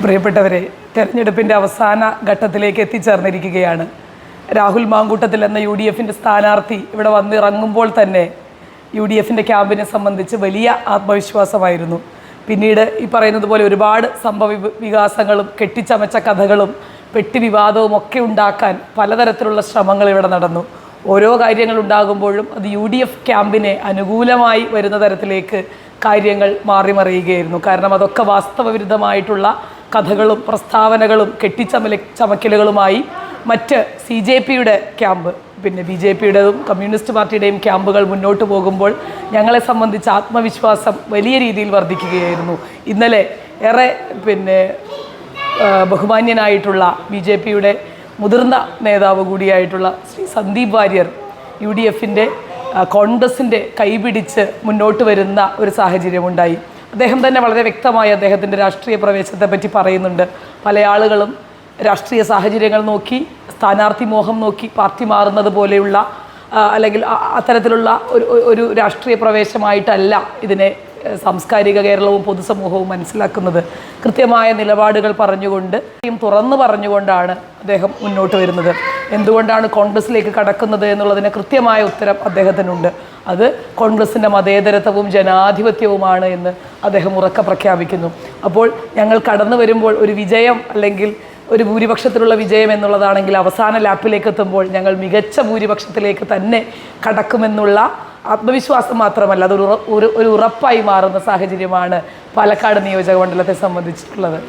പ്രിയപ്പെട്ടവരെ, തെരഞ്ഞെടുപ്പിൻ്റെ അവസാന ഘട്ടത്തിലേക്ക് എത്തിച്ചേർന്നിരിക്കുകയാണ്. രാഹുൽ മാങ്കൂട്ടത്തിൽ എന്ന UDFിൻ്റെ സ്ഥാനാർത്ഥി ഇവിടെ വന്നിറങ്ങുമ്പോൾ തന്നെ UDFിൻ്റെ ക്യാമ്പിനെ സംബന്ധിച്ച് വലിയ ആത്മവിശ്വാസമായിരുന്നു. പിന്നീട് ഈ പറയുന്നത് പോലെ ഒരുപാട് വികാസങ്ങളും കെട്ടിച്ചമച്ച കഥകളും പെട്ടി വിവാദവും ഒക്കെ ഉണ്ടാക്കാൻ പലതരത്തിലുള്ള ശ്രമങ്ങൾ ഇവിടെ നടന്നു. ഓരോ കാര്യങ്ങളുണ്ടാകുമ്പോഴും അത് UDF ക്യാമ്പിനെ അനുകൂലമായി വരുന്ന തരത്തിലേക്ക് കാര്യങ്ങൾ മാറിമറിയുകയായിരുന്നു. കാരണം അതൊക്കെ വാസ്തവവിരുദ്ധമായിട്ടുള്ള കഥകളും പ്രസ്താവനകളും ചമക്കലുകളുമായി മറ്റ് CJPയുടെ ക്യാമ്പ്, പിന്നെ BJPയുടേതും കമ്മ്യൂണിസ്റ്റ് പാർട്ടിയുടെയും ക്യാമ്പുകൾ മുന്നോട്ട് പോകുമ്പോൾ ഞങ്ങളെ സംബന്ധിച്ച് ആത്മവിശ്വാസം വലിയ രീതിയിൽ വർദ്ധിക്കുകയായിരുന്നു. ഇന്നലെ ഏറെ ബഹുമാന്യനായിട്ടുള്ള BJPയുടെ മുതിർന്ന നേതാവ് കൂടിയായിട്ടുള്ള ശ്രീ സന്ദീപ് വാര്യർ UDFിൻ്റെ കോൺഗ്രസിൻ്റെ കൈപിടിച്ച് മുന്നോട്ട് വരുന്ന ഒരു സാഹചര്യമുണ്ടായി. അദ്ദേഹം തന്നെ വളരെ വ്യക്തമായി അദ്ദേഹത്തിൻ്റെ രാഷ്ട്രീയ പ്രവേശത്തെ പറ്റി പറയുന്നുണ്ട്. പല ആളുകളും രാഷ്ട്രീയ സാഹചര്യങ്ങൾ നോക്കി, സ്ഥാനാർത്ഥി മോഹം നോക്കി പാർട്ടി മാറുന്നത് പോലെയുള്ള അല്ലെങ്കിൽ അത്തരത്തിലുള്ള ഒരു രാഷ്ട്രീയ പ്രവേശമായിട്ടല്ല ഇതിനെ സാംസ്കാരിക കേരളവും പൊതുസമൂഹവും മനസ്സിലാക്കുന്നത്. കൃത്യമായ നിലപാടുകൾ പറഞ്ഞുകൊണ്ട് തുറന്നു പറഞ്ഞുകൊണ്ടാണ് അദ്ദേഹം മുന്നോട്ട് വരുന്നത്. എന്തുകൊണ്ടാണ് കോൺഗ്രസിലേക്ക് കടക്കുന്നത് എന്നുള്ളതിന് കൃത്യമായ ഉത്തരം അദ്ദേഹത്തിനുണ്ട്. അത് കോൺഗ്രസിൻ്റെ മതേതരത്വവും ജനാധിപത്യവുമാണ് എന്ന് അദ്ദേഹം ഉറക്കെ പ്രഖ്യാപിക്കുന്നു. അപ്പോൾ ഞങ്ങൾ കടന്നു വരുമ്പോൾ ഒരു വിജയം അല്ലെങ്കിൽ ഒരു ഭൂരിപക്ഷത്തിലുള്ള വിജയം എന്നുള്ളതാണെങ്കിൽ അവസാന ലാപ്പിലേക്ക് എത്തുമ്പോൾ ഞങ്ങൾ മികച്ച ഭൂരിപക്ഷത്തിലേക്ക് തന്നെ കടക്കുമെന്നുള്ള ആത്മവിശ്വാസം മാത്രമല്ല, അതൊരു ഉറപ്പായി മാറുന്ന സാഹചര്യമാണ് പാലക്കാട് നിയോജക മണ്ഡലത്തെ സംബന്ധിച്ചിട്ടുള്ളത്.